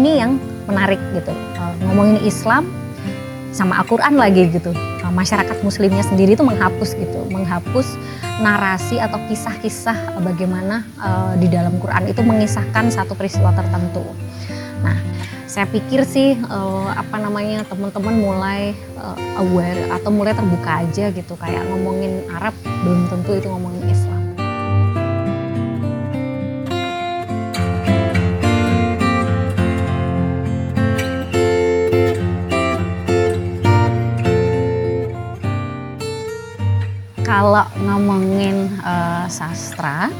ini yang menarik gitu. Ngomongin Islam sama Al-Quran lagi gitu. Masyarakat muslimnya sendiri itu menghapus narasi atau kisah-kisah bagaimana di dalam Quran itu mengisahkan satu peristiwa tertentu. Nah, saya pikir sih teman-teman mulai aware atau mulai terbuka aja gitu, kayak ngomongin Arab belum tentu itu ngomongin Islam. Kalau ngomongin sastra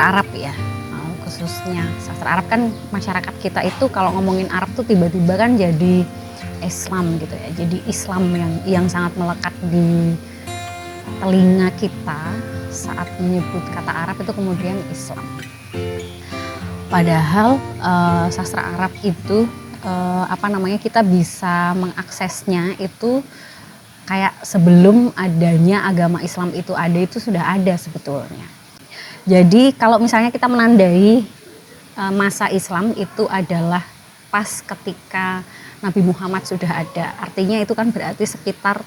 Arab ya, khususnya sastra Arab kan masyarakat kita itu kalau ngomongin Arab tuh tiba-tiba kan jadi Islam gitu ya, jadi Islam yang sangat melekat di telinga kita saat menyebut kata Arab itu kemudian Islam. Padahal sastra Arab itu kita bisa mengaksesnya itu kayak sebelum adanya agama Islam itu ada, itu sudah ada sebetulnya. Jadi kalau misalnya kita menandai masa Islam itu adalah pas ketika Nabi Muhammad sudah ada. Artinya itu kan berarti sekitar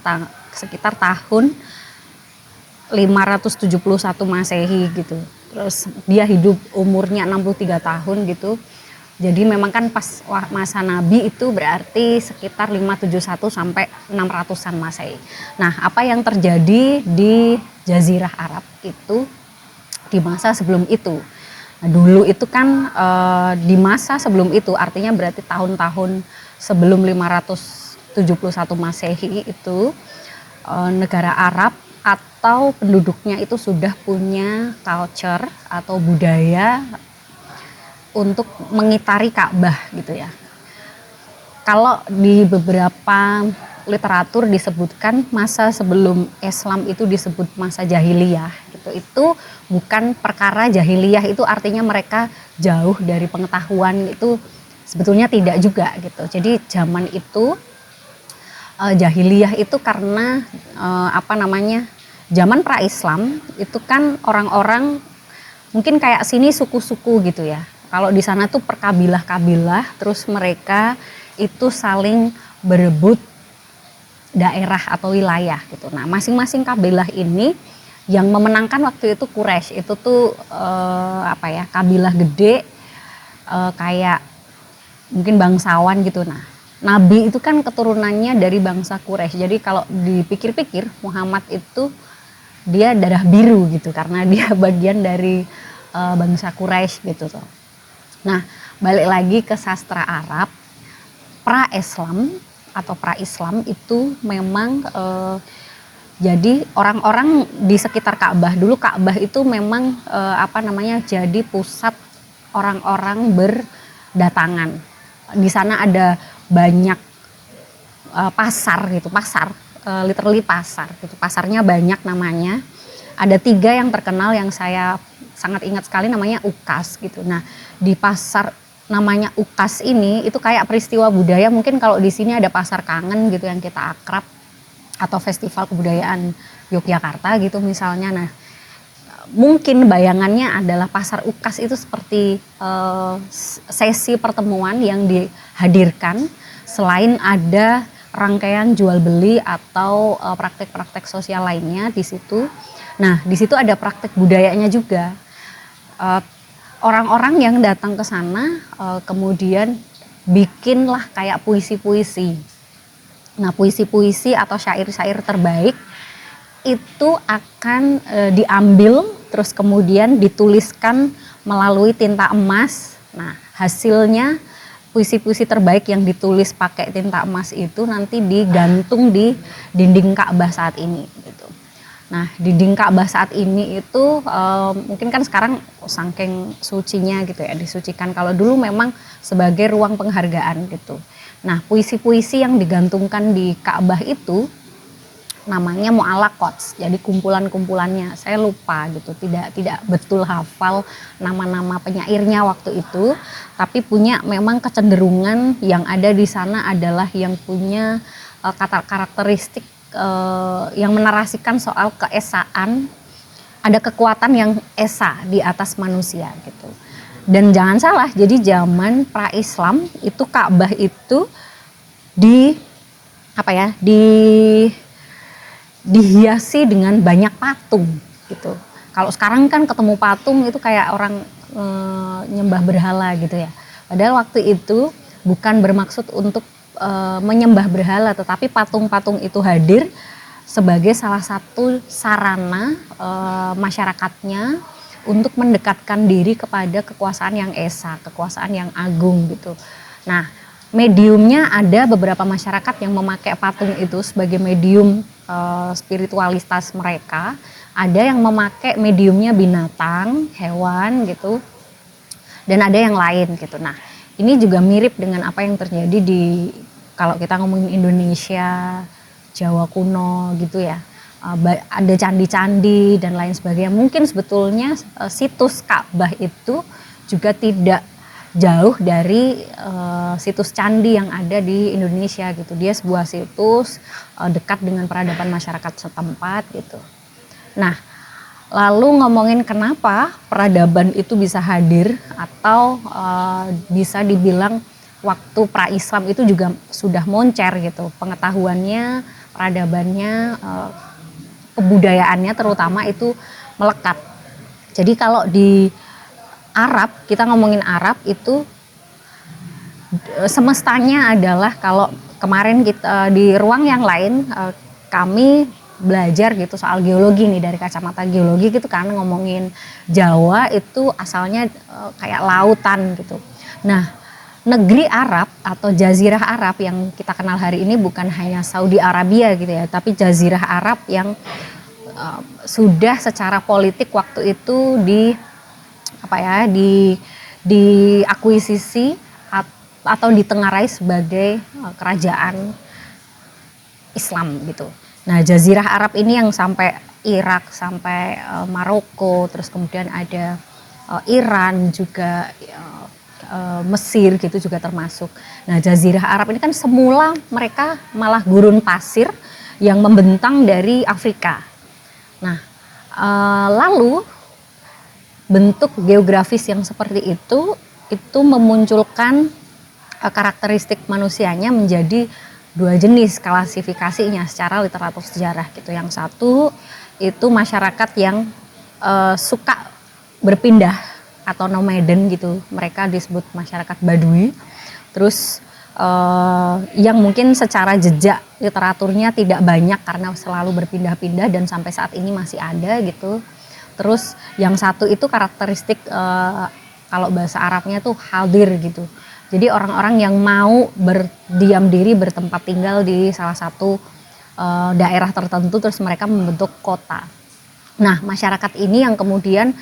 tahun 571 Masehi gitu. Terus dia hidup umurnya 63 tahun gitu. Jadi memang kan pas masa Nabi itu berarti sekitar 571 sampai 600-an Masehi. Nah, apa yang terjadi di Jazirah Arab itu di masa sebelum itu. Nah, dulu itu kan di masa sebelum itu artinya berarti tahun-tahun sebelum 571 Masehi itu negara Arab atau penduduknya itu sudah punya culture atau budaya untuk mengitari Ka'bah gitu ya. Kalau di beberapa literatur disebutkan masa sebelum Islam itu disebut masa jahiliyah gitu. Itu bukan perkara jahiliyah itu artinya mereka jauh dari pengetahuan, itu sebetulnya tidak juga gitu. Jadi zaman itu jahiliyah itu karena zaman pra-Islam itu kan orang-orang mungkin kayak sini suku-suku gitu ya. Kalau di sana tuh perkabilah-kabilah, terus mereka itu saling berebut daerah atau wilayah gitu. Nah, masing-masing kabilah ini yang memenangkan waktu itu Quraisy. Itu tuh kabilah gede, kayak mungkin bangsawan gitu. Nah, Nabi itu kan keturunannya dari bangsa Quraisy. Jadi kalau dipikir-pikir Muhammad itu dia darah biru gitu karena dia bagian dari bangsa Quraisy gitu tuh. Nah, balik lagi ke sastra Arab, pra-Islam atau pra-Islam itu memang jadi orang-orang di sekitar Ka'bah. Dulu Ka'bah itu memang jadi pusat orang-orang berdatangan. Di sana ada banyak pasar gitu, literally pasar gitu. Pasarnya banyak namanya. Ada 3 yang terkenal yang saya sangat ingat sekali, namanya Ukas gitu. Nah, di pasar namanya Ukas ini itu kayak peristiwa budaya. Mungkin kalau di sini ada pasar kangen gitu yang kita akrab, atau festival kebudayaan Yogyakarta gitu misalnya. Nah, mungkin bayangannya adalah pasar Ukas itu seperti sesi pertemuan yang dihadirkan selain ada rangkaian jual beli atau praktek-praktek sosial lainnya di situ. Nah, di situ ada praktek budayanya juga. Orang-orang yang datang ke sana kemudian bikinlah kayak puisi-puisi. Nah, puisi-puisi atau syair-syair terbaik itu akan diambil terus kemudian dituliskan melalui tinta emas. Nah, hasilnya puisi-puisi terbaik yang ditulis pakai tinta emas itu nanti digantung di dinding Ka'bah saat ini gitu. Nah, dinding Ka'bah saat ini itu mungkin kan sekarang saking sucinya gitu ya, disucikan. Kalau dulu memang sebagai ruang penghargaan gitu. Nah, puisi-puisi yang digantungkan di Ka'bah itu namanya mu'allaqat. Jadi kumpulan-kumpulannya saya lupa gitu, tidak betul hafal nama-nama penyairnya waktu itu, tapi punya memang kecenderungan yang ada di sana adalah yang punya karakteristik yang menarasikan soal keesaan, ada kekuatan yang esa di atas manusia gitu. Dan jangan salah, jadi zaman pra-Islam itu Ka'bah itu di apa ya, dihiasi dengan banyak patung gitu. Kalau sekarang kan ketemu patung itu kayak orang nyembah berhala gitu ya. Padahal waktu itu bukan bermaksud untuk menyembah berhala, tetapi patung-patung itu hadir sebagai salah satu sarana masyarakatnya untuk mendekatkan diri kepada kekuasaan yang esa, kekuasaan yang agung gitu. Nah, mediumnya ada beberapa masyarakat yang memakai patung itu sebagai medium spiritualitas mereka. Ada yang memakai mediumnya binatang, hewan gitu. Dan ada yang lain gitu. Nah, ini juga mirip dengan apa yang terjadi di, kalau kita ngomongin Indonesia, Jawa kuno gitu ya. Ada candi-candi dan lain sebagainya. Mungkin sebetulnya situs Ka'bah itu juga tidak jauh dari situs candi yang ada di Indonesia gitu. Dia sebuah situs dekat dengan peradaban masyarakat setempat gitu. Nah, lalu ngomongin kenapa peradaban itu bisa hadir atau bisa dibilang waktu pra-Islam itu juga sudah moncer gitu. Pengetahuannya, peradabannya, kebudayaannya terutama itu melekat. Jadi kalau di Arab, kita ngomongin Arab itu semestanya adalah, kalau kemarin kita di ruang yang lain kami belajar gitu soal geologi nih, dari kacamata geologi gitu kan, ngomongin Jawa itu asalnya kayak lautan gitu. Nah, negeri Arab atau Jazirah Arab yang kita kenal hari ini bukan hanya Saudi Arabia gitu ya, tapi Jazirah Arab yang sudah secara politik waktu itu diakuisisi atau ditengarai sebagai kerajaan Islam gitu. Nah, Jazirah Arab ini yang sampai Irak, sampai Maroko, terus kemudian ada Iran juga, Mesir gitu juga termasuk. Nah, Jazirah Arab ini kan semula mereka malah gurun pasir yang membentang dari Afrika. Nah, lalu bentuk geografis yang seperti itu memunculkan karakteristik manusianya menjadi dua jenis klasifikasinya secara literatur sejarah gitu. Yang satu itu masyarakat yang suka berpindah atau nomaden gitu, mereka disebut masyarakat Badui. Terus yang mungkin secara jejak literaturnya tidak banyak karena selalu berpindah-pindah dan sampai saat ini masih ada gitu. Terus yang satu itu karakteristik kalau bahasa Arabnya tuh hadir gitu. Jadi orang-orang yang mau berdiam diri, bertempat tinggal di salah satu daerah tertentu, terus mereka membentuk kota. Nah, masyarakat ini yang kemudian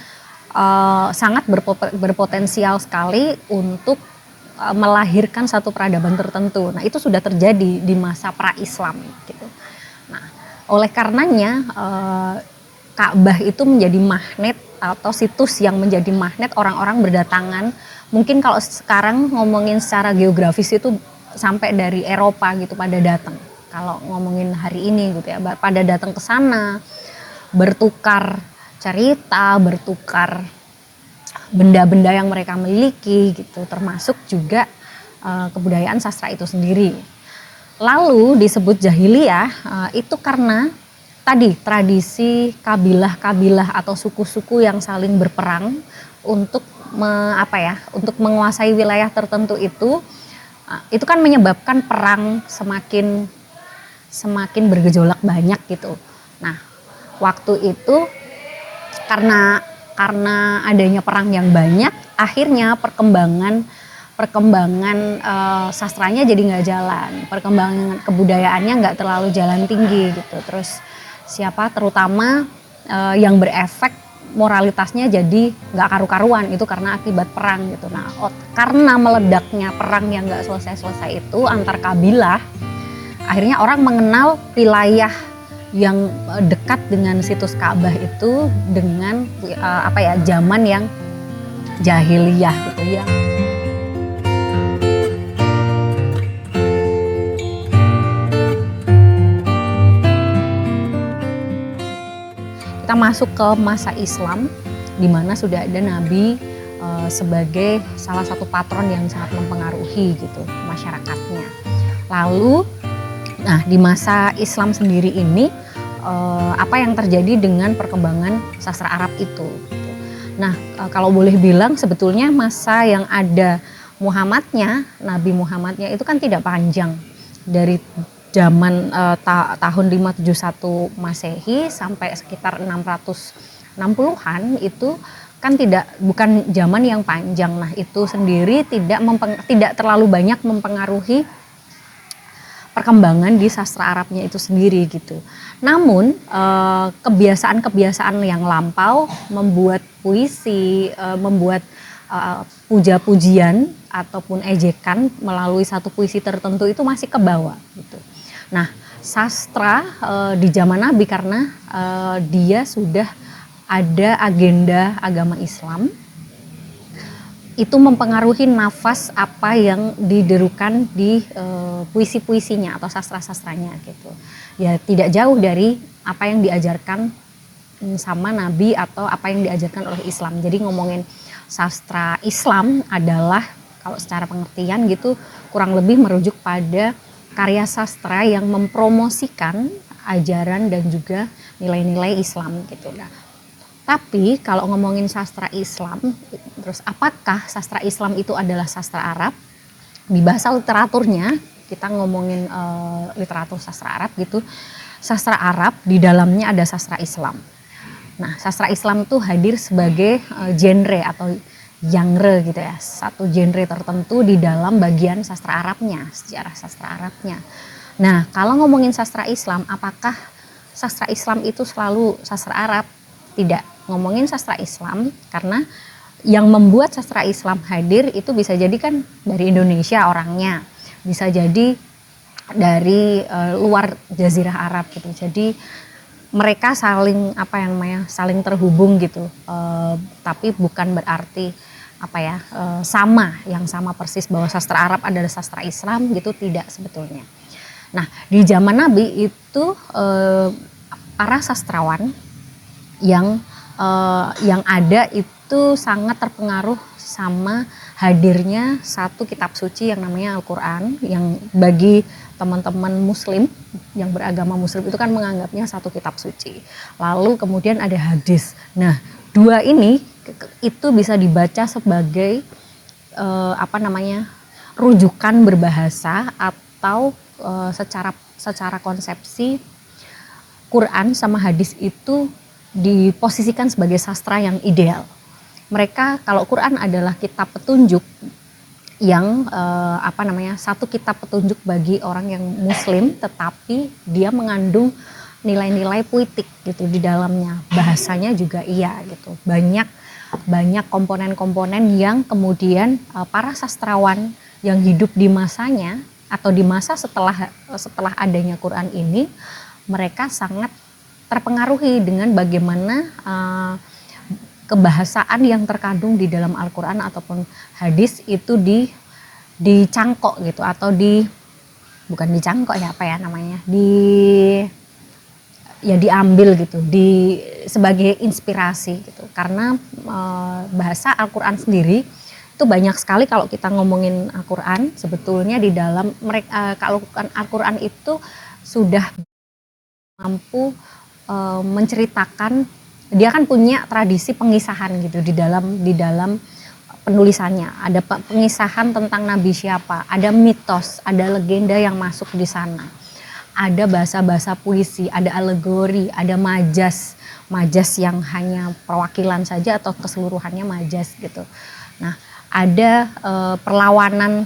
sangat berpotensial sekali untuk melahirkan satu peradaban tertentu. Nah, itu sudah terjadi di masa pra-Islam gitu. Nah, oleh karenanya Ka'bah itu menjadi magnet atau situs yang menjadi magnet orang-orang berdatangan. Mungkin kalau sekarang ngomongin secara geografis itu sampai dari Eropa gitu pada datang. Kalau ngomongin hari ini gitu ya, pada datang ke sana bertukar cerita, bertukar benda-benda yang mereka miliki gitu, termasuk juga kebudayaan sastra itu sendiri. Lalu disebut jahiliyah itu karena tadi tradisi kabilah-kabilah atau suku-suku yang saling berperang untuk untuk menguasai wilayah tertentu itu kan menyebabkan perang semakin bergejolak banyak gitu. Nah, waktu itu karena adanya perang yang banyak, akhirnya perkembangan sastranya jadi nggak jalan, perkembangan kebudayaannya nggak terlalu jalan tinggi gitu. Terus terutama yang berefek moralitasnya jadi nggak karu-karuan, itu karena akibat perang gitu. Nah, karena meledaknya perang yang nggak selesai-selesai itu antar kabilah, akhirnya orang mengenal wilayah yang dekat dengan situs Ka'bah itu dengan zaman yang jahiliyah gitu ya. Kita masuk ke masa Islam di mana sudah ada Nabi sebagai salah satu patron yang sangat mempengaruhi gitu masyarakatnya. Lalu, nah di masa Islam sendiri ini apa yang terjadi dengan perkembangan sastra Arab itu? Gitu. Nah, kalau boleh bilang sebetulnya masa yang ada Muhammadnya, Nabi Muhammadnya itu kan tidak panjang, dari zaman tahun 571 Masehi sampai sekitar 660-an itu kan bukan zaman yang panjang. Nah, itu sendiri tidak terlalu banyak mempengaruhi perkembangan di sastra Arabnya itu sendiri gitu. Namun kebiasaan-kebiasaan yang lampau membuat puisi, membuat puja-pujian ataupun ejekan melalui satu puisi tertentu itu masih ke bawah gitu. Nah, sastra di zaman Nabi karena dia sudah ada agenda agama Islam, itu mempengaruhi nafas apa yang diderukan di puisi-puisinya atau sastra-sastranya gitu. Ya tidak jauh dari apa yang diajarkan sama Nabi atau apa yang diajarkan oleh Islam. Jadi ngomongin sastra Islam adalah kalau secara pengertian gitu kurang lebih merujuk pada karya sastra yang mempromosikan ajaran dan juga nilai-nilai Islam gitu. Nah, tapi kalau ngomongin sastra Islam, terus apakah sastra Islam itu adalah sastra Arab? Di bahasa literaturnya, kita ngomongin literatur sastra Arab gitu, sastra Arab di dalamnya ada sastra Islam. Nah, sastra Islam itu hadir sebagai genre atau genre gitu ya, satu genre tertentu di dalam bagian sastra Arabnya, sejarah sastra Arabnya. Nah, kalau ngomongin sastra Islam, apakah sastra Islam itu selalu sastra Arab? Tidak. Ngomongin sastra Islam karena yang membuat sastra Islam hadir itu bisa jadi kan dari Indonesia orangnya, bisa jadi dari luar Jazirah Arab gitu. Jadi mereka saling saling terhubung gitu, tapi bukan berarti sama persis bahwa sastra Arab adalah sastra Islam gitu, tidak sebetulnya. Nah, di zaman Nabi itu para sastrawan yang ada itu sangat terpengaruh sama hadirnya satu kitab suci yang namanya Al-Quran, yang bagi teman-teman muslim yang beragama muslim itu kan menganggapnya satu kitab suci. Lalu kemudian ada hadis. Nah, dua ini itu bisa dibaca sebagai rujukan berbahasa atau secara konsepsi Quran sama hadis itu diposisikan sebagai sastra yang ideal. Mereka kalau Quran adalah kitab petunjuk yang satu kitab petunjuk bagi orang yang muslim, tetapi dia mengandung nilai-nilai puitik gitu di dalamnya. Bahasanya juga iya gitu. Banyak komponen-komponen yang kemudian para sastrawan yang hidup di masanya atau di masa setelah adanya Quran ini, mereka sangat terpengaruhi dengan bagaimana kebahasaan yang terkandung di dalam Al-Quran ataupun hadis itu dicangkok gitu, atau bukan dicangkok diambil gitu sebagai inspirasi gitu. Karena bahasa Al-Quran sendiri itu banyak sekali. Kalau kita ngomongin Al-Quran sebetulnya di dalam kalau Al-Quran itu sudah mampu menceritakan, dia kan punya tradisi pengisahan gitu di dalam penulisannya. Ada pengisahan tentang nabi siapa, ada mitos, ada legenda yang masuk di sana. Ada bahasa-bahasa puisi, ada alegori, ada majas yang hanya perwakilan saja atau keseluruhannya majas gitu. Nah, ada perlawanan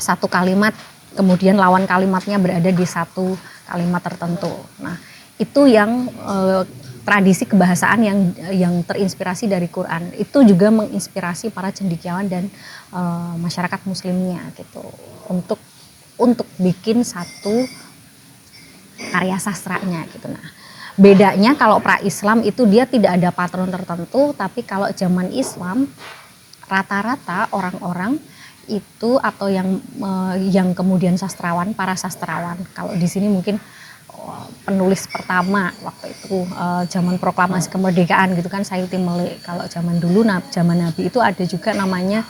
satu kalimat, kemudian lawan kalimatnya berada di satu kalimat tertentu. Nah, itu yang tradisi kebahasaan yang terinspirasi dari Quran. Itu juga menginspirasi para cendekiawan dan masyarakat muslimnya gitu untuk bikin satu karya sastranya gitu. Nah, bedanya kalau pra-Islam itu dia tidak ada patron tertentu, tapi kalau zaman Islam rata-rata orang-orang itu atau yang kemudian para sastrawan. Kalau di sini mungkin penulis pertama waktu itu zaman proklamasi kemerdekaan gitu kan, Sayuti Melik. Kalau zaman dulu zaman Nabi itu ada juga namanya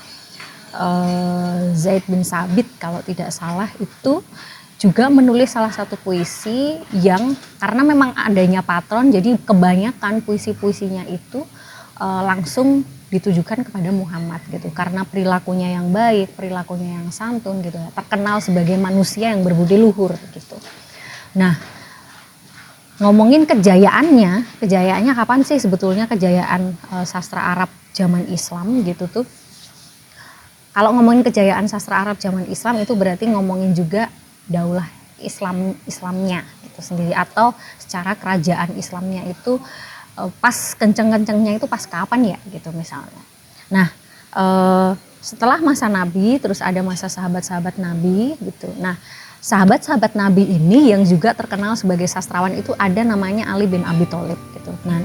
Zaid bin Sabit kalau tidak salah, itu juga menulis salah satu puisi yang karena memang adanya patron, jadi kebanyakan puisi-puisinya itu langsung ditujukan kepada Muhammad gitu, karena perilakunya yang baik, perilakunya yang santun gitu, terkenal sebagai manusia yang berbudi luhur gitu. Nah, ngomongin kejayaannya kapan sih sebetulnya kejayaan sastra Arab zaman Islam gitu tuh? Kalau ngomongin kejayaan sastra Arab zaman Islam itu berarti ngomongin juga daulah Islamnya gitu sendiri, atau secara kerajaan Islamnya itu pas kenceng-kencengnya itu pas kapan ya gitu misalnya. Nah, setelah masa Nabi terus ada masa sahabat-sahabat Nabi gitu. Nah, sahabat-sahabat Nabi ini yang juga terkenal sebagai sastrawan itu ada namanya Ali bin Abi Thalib gitu. Nah,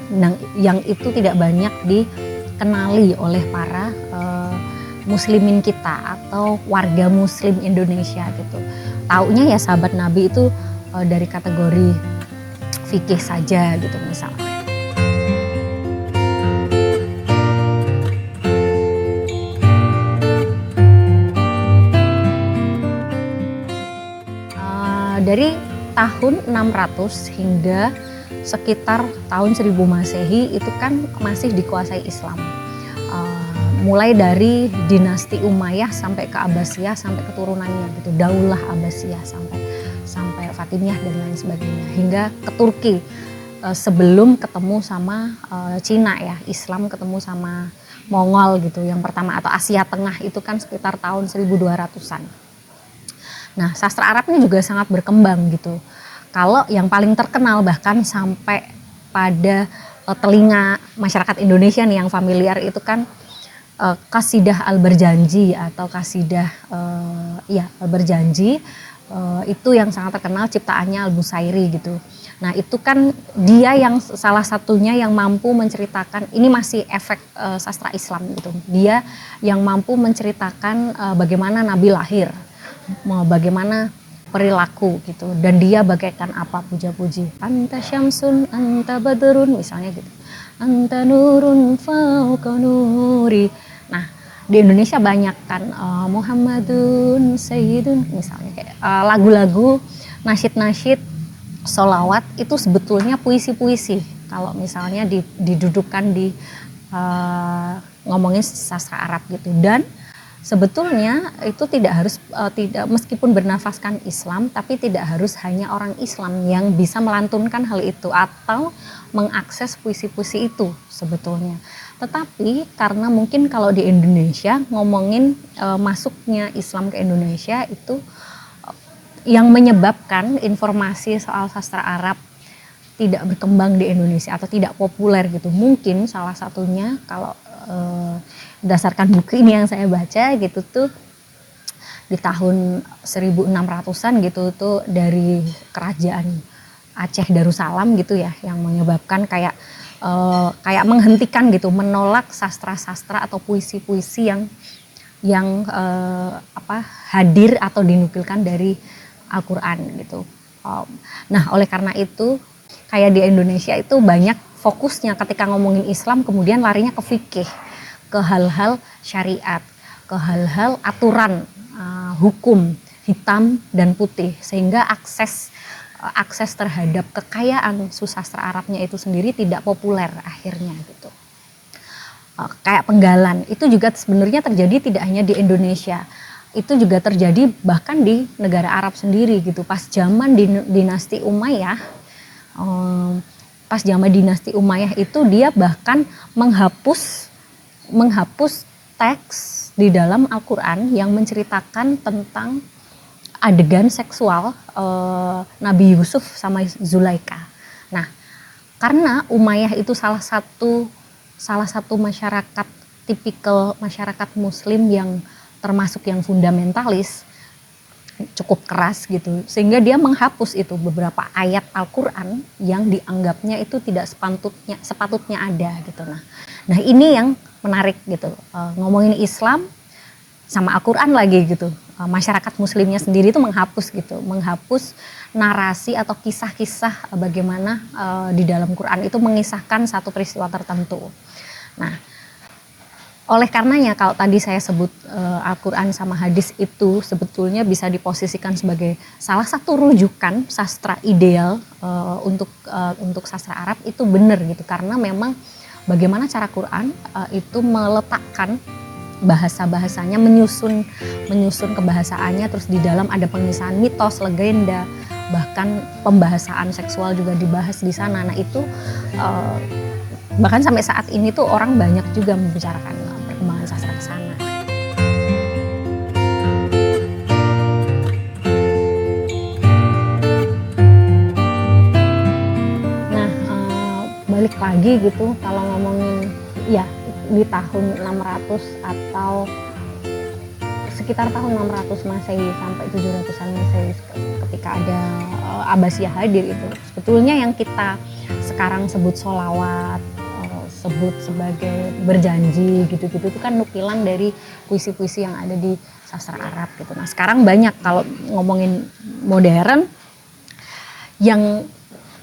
yang itu tidak banyak dikenali oleh para muslimin kita atau warga muslim Indonesia gitu. Taunya ya sahabat Nabi itu dari kategori fikih saja gitu misalnya. Dari tahun 600 hingga sekitar tahun 1000 Masehi itu kan masih dikuasai Islam. Mulai dari dinasti Umayyah sampai ke Abbasiyah sampai keturunannya gitu, Daulah Abbasiyah sampai Fatimiyah dan lain sebagainya, hingga ke Turki sebelum ketemu sama Cina ya, Islam ketemu sama Mongol gitu yang pertama, atau Asia Tengah itu kan sekitar tahun 1200-an. Nah, sastra Arabnya juga sangat berkembang gitu. Kalau yang paling terkenal bahkan sampai pada telinga masyarakat Indonesia nih yang familiar itu kan Qasidah Al-Berjanji atau Qasidah Al-Berjanji, itu yang sangat terkenal, ciptaannya Al-Busairi gitu. Nah, itu kan dia yang salah satunya yang mampu menceritakan, ini masih efek sastra Islam gitu. Dia yang mampu menceritakan bagaimana Nabi lahir, bagaimana perilaku gitu, dan dia bagaikan apa, puja-puji, anta syamsun anta badrun misalnya gitu, anta nurun fauqa nuri. Nah, di Indonesia banyak kan Muhammadun Sayyidun misalnya, kayak lagu-lagu nasyid-nasyid sholawat itu sebetulnya puisi-puisi kalau misalnya didudukkan di ngomongin sastra Arab gitu. Dan sebetulnya itu tidak harus tidak meskipun bernafaskan Islam, tapi tidak harus hanya orang Islam yang bisa melantunkan hal itu atau mengakses puisi-puisi itu sebetulnya. Tetapi karena mungkin kalau di Indonesia ngomongin masuknya Islam ke Indonesia itu yang menyebabkan informasi soal sastra Arab tidak berkembang di Indonesia atau tidak populer gitu. Mungkin salah satunya kalau berdasarkan buku ini yang saya baca gitu tuh di tahun 1600-an gitu tuh dari kerajaan Aceh Darussalam gitu ya, yang menyebabkan kayak menghentikan gitu, menolak sastra-sastra atau puisi-puisi yang hadir atau dinukilkan dari Al-Quran gitu. Nah, oleh karena itu kayak di Indonesia itu banyak fokusnya ketika ngomongin Islam kemudian larinya ke fikih, ke hal-hal syariat, ke hal-hal aturan hukum hitam dan putih, sehingga akses terhadap kekayaan susastra Arabnya itu sendiri tidak populer akhirnya gitu. Kayak penggalan itu juga sebenarnya terjadi tidak hanya di Indonesia, itu juga terjadi bahkan di negara Arab sendiri gitu. Pas zaman dinasti Umayyah, itu dia bahkan menghapus teks di dalam Al-Quran yang menceritakan tentang adegan seksual Nabi Yusuf sama Zulaika. Nah, karena Umayyah itu salah satu masyarakat tipikal masyarakat Muslim yang termasuk yang fundamentalis, cukup keras gitu, sehingga dia menghapus itu beberapa ayat Al-Quran yang dianggapnya itu tidak sepatutnya ada gitu. Nah ini yang menarik gitu, ngomongin Islam sama Al-Quran lagi gitu, masyarakat muslimnya sendiri itu menghapus narasi atau kisah-kisah bagaimana di dalam Quran itu mengisahkan satu peristiwa tertentu. Nah, oleh karenanya kalau tadi saya sebut Al-Quran sama hadis itu sebetulnya bisa diposisikan sebagai salah satu rujukan sastra ideal untuk sastra Arab, itu benar gitu, karena memang bagaimana cara Quran itu meletakkan bahasa-bahasanya, menyusun kebahasaannya, terus di dalam ada pengisahan mitos, legenda, bahkan pembahasan seksual juga dibahas di sana. Nah itu bahkan sampai saat ini tuh orang banyak juga membicarakan perkembangan sastra ke sana. Nah balik lagi gitu, kalau ngomongin ya di tahun 600 atau sekitar tahun 600 Masehi sampai 700-an Masehi ketika ada Abbasiyah hadir, itu sebetulnya yang kita sekarang sebut sholawat, sebut sebagai berjanji gitu-gitu, itu kan nukilan dari puisi-puisi yang ada di sastra Arab gitu. Nah sekarang banyak kalau ngomongin modern yang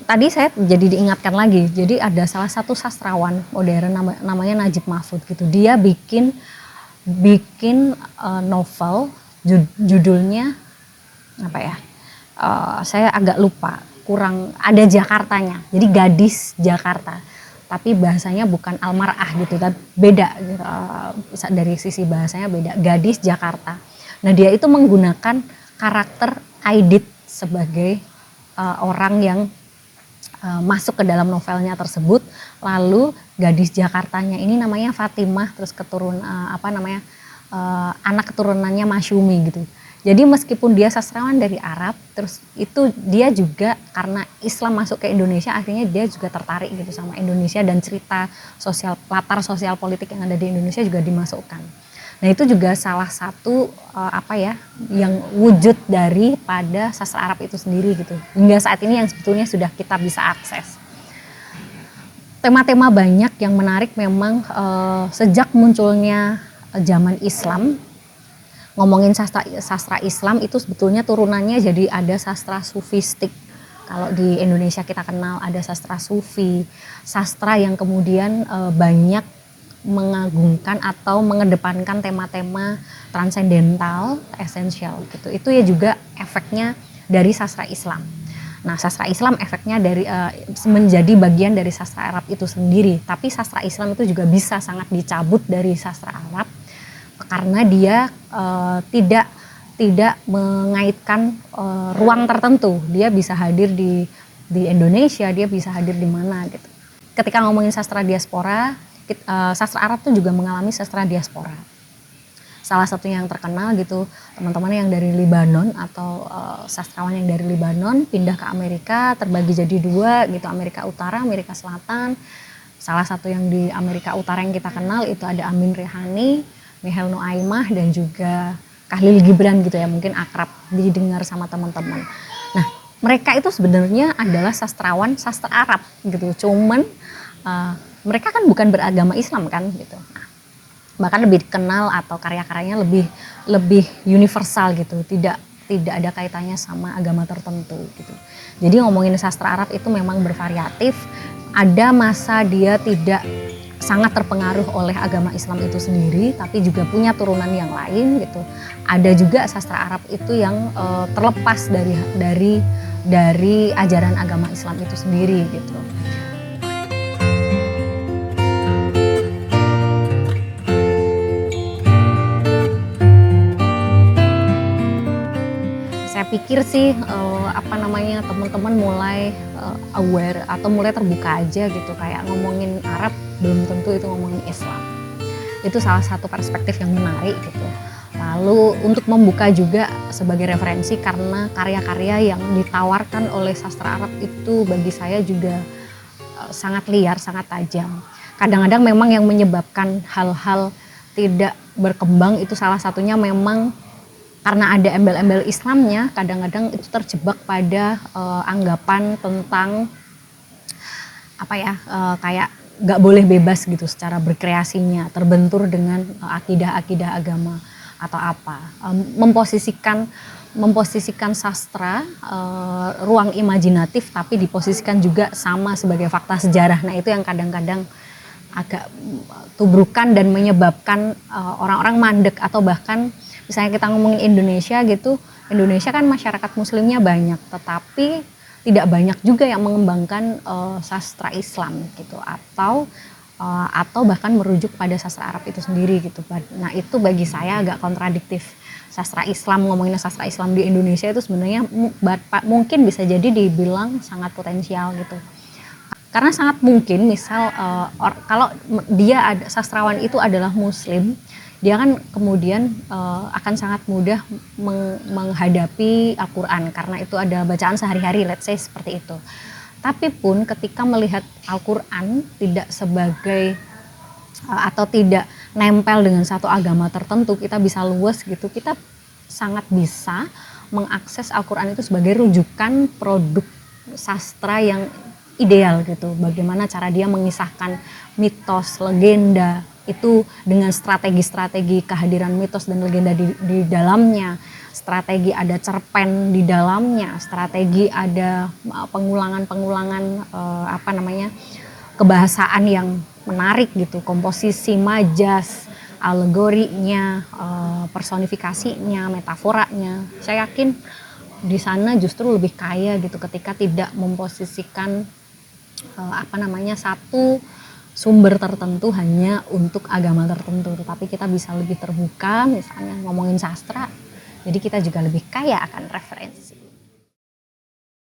tadi saya jadi diingatkan lagi, jadi ada salah satu sastrawan modern namanya Najib Mahfud gitu. Dia bikin novel, judulnya apa ya? Saya agak lupa, kurang ada Jakartanya. Jadi Gadis Jakarta. Tapi bahasanya bukan Almar'ah gitu kan, beda dari sisi bahasanya beda, Gadis Jakarta. Nah, dia itu menggunakan karakter Aidit sebagai orang yang masuk ke dalam novelnya tersebut, lalu gadis Jakartanya ini namanya Fatimah, terus anak keturunannya Masyumi gitu. Jadi meskipun dia sastrawan dari Arab, terus itu dia juga karena Islam masuk ke Indonesia, akhirnya dia juga tertarik gitu sama Indonesia, dan cerita latar sosial politik yang ada di Indonesia juga dimasukkan. Nah itu juga salah satu yang wujud daripada sastra Arab itu sendiri gitu. Hingga saat ini yang sebetulnya sudah kita bisa akses. Tema-tema banyak yang menarik memang sejak munculnya zaman Islam. Ngomongin sastra Islam itu sebetulnya turunannya jadi ada sastra sufistik. Kalau di Indonesia kita kenal ada sastra sufi, sastra yang kemudian banyak mengagungkan atau mengedepankan tema-tema transendental, esensial gitu. Itu ya juga efeknya dari sastra Islam. Nah, sastra Islam efeknya dari menjadi bagian dari sastra Arab itu sendiri. Tapi sastra Islam itu juga bisa sangat dicabut dari sastra Arab karena dia tidak mengaitkan ruang tertentu. Dia bisa hadir di Indonesia, dia bisa hadir di mana gitu. Ketika ngomongin sastra diaspora, sastra Arab tuh juga mengalami sastra diaspora. Salah satu yang terkenal gitu, teman-teman yang dari Libanon atau sastrawan yang dari Libanon pindah ke Amerika, terbagi jadi dua gitu, Amerika Utara, Amerika Selatan. Salah satu yang di Amerika Utara yang kita kenal itu ada Amin Rehani, Michel Nuaimah, dan juga Khalil Gibran gitu ya, mungkin akrab didengar sama teman-teman. Nah, mereka itu sebenarnya adalah sastrawan sastra Arab gitu, cuman mereka kan bukan beragama Islam kan gitu. Nah, bahkan lebih dikenal atau karya-karyanya lebih universal gitu, tidak ada kaitannya sama agama tertentu gitu. Jadi ngomongin sastra Arab itu memang bervariatif. Ada masa dia tidak sangat terpengaruh oleh agama Islam itu sendiri, tapi juga punya turunan yang lain gitu. Ada juga sastra Arab itu yang terlepas dari ajaran agama Islam itu sendiri gitu. Saya pikir sih teman-teman mulai aware atau mulai terbuka aja gitu, kayak ngomongin Arab belum tentu itu ngomongin Islam. Itu salah satu perspektif yang menarik gitu. Lalu untuk membuka juga sebagai referensi, karena karya-karya yang ditawarkan oleh sastra Arab itu bagi saya juga sangat liar, sangat tajam. Kadang-kadang memang yang menyebabkan hal-hal tidak berkembang itu salah satunya memang karena ada embel-embel Islamnya, kadang-kadang itu terjebak pada anggapan tentang kayak nggak boleh bebas gitu secara berkreasinya, terbentur dengan akidah-akidah agama. atau apa. Memposisikan sastra ruang imajinatif tapi diposisikan juga sama sebagai fakta sejarah. Nah, itu yang kadang-kadang agak tubrukan dan menyebabkan orang-orang mandek, atau bahkan misalnya kita ngomongin Indonesia gitu, Indonesia kan masyarakat muslimnya banyak, tetapi tidak banyak juga yang mengembangkan sastra Islam gitu, atau bahkan merujuk pada sastra Arab itu sendiri gitu. Nah, itu bagi saya agak kontradiktif. Sastra Islam, ngomongin sastra Islam di Indonesia itu sebenarnya mungkin bisa jadi dibilang sangat potensial gitu. Karena sangat mungkin misal kalau dia sastrawan itu adalah muslim, dia kan kemudian akan sangat mudah menghadapi Al-Quran karena itu adalah bacaan sehari-hari, let's say seperti itu. Tapi pun ketika melihat Al-Quran tidak sebagai atau tidak nempel dengan satu agama tertentu, kita bisa luas gitu, kita sangat bisa mengakses Al-Quran itu sebagai rujukan produk sastra yang ideal gitu. Bagaimana cara dia mengisahkan mitos, legenda itu dengan strategi-strategi kehadiran mitos dan legenda di dalamnya, strategi ada cerpen di dalamnya, strategi ada pengulangan kebahasaan yang menarik gitu, komposisi, majas, alegorinya, personifikasinya, metaforanya. Saya yakin di sana justru lebih kaya gitu ketika tidak memposisikan satu sumber tertentu hanya untuk agama tertentu, tetapi kita bisa lebih terbuka, misalnya ngomongin sastra, jadi kita juga lebih kaya akan referensi.